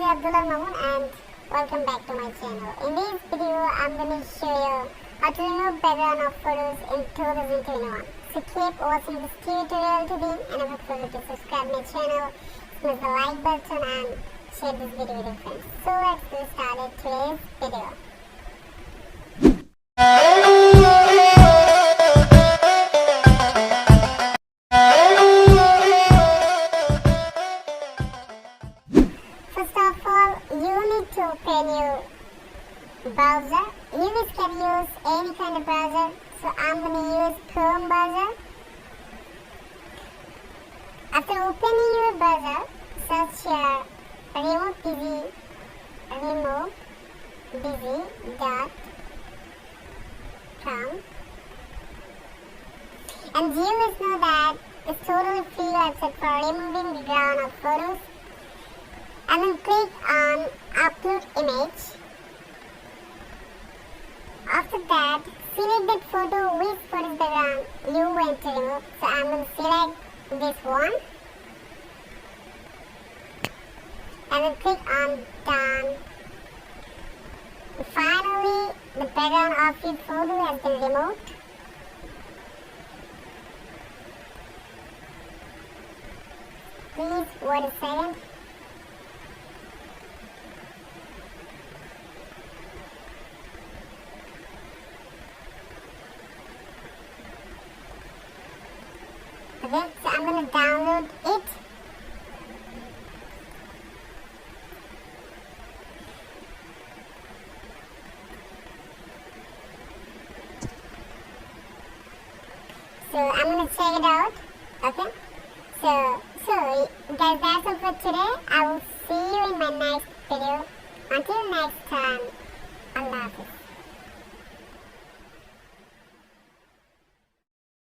Abdullah Mamun and welcome back to my channel. In this video, I'm going to show you how to remove background of photos in 2021. So keep watching this tutorial to the end and don't forget to subscribe my channel, smash the like button and share this video with your friends. So let's get started today's video. First of all, you need to open your browser. You guys can use any kind of browser. So I'm going to use Chrome browser. After opening your browser, search here removeBusy.com. And you guys know that it's totally free website for removing the background of photos. And then click on upload image. After that, select that photo with photo's background you want to remove. So I'm going to select this one. And then click on done. Finally, the background of your photo has been removed. Please wait a second. Okay, so I'm going to download it. So I'm going to check it out. Okay. So guys, that's all for today. I will see you in my next video. Until next time.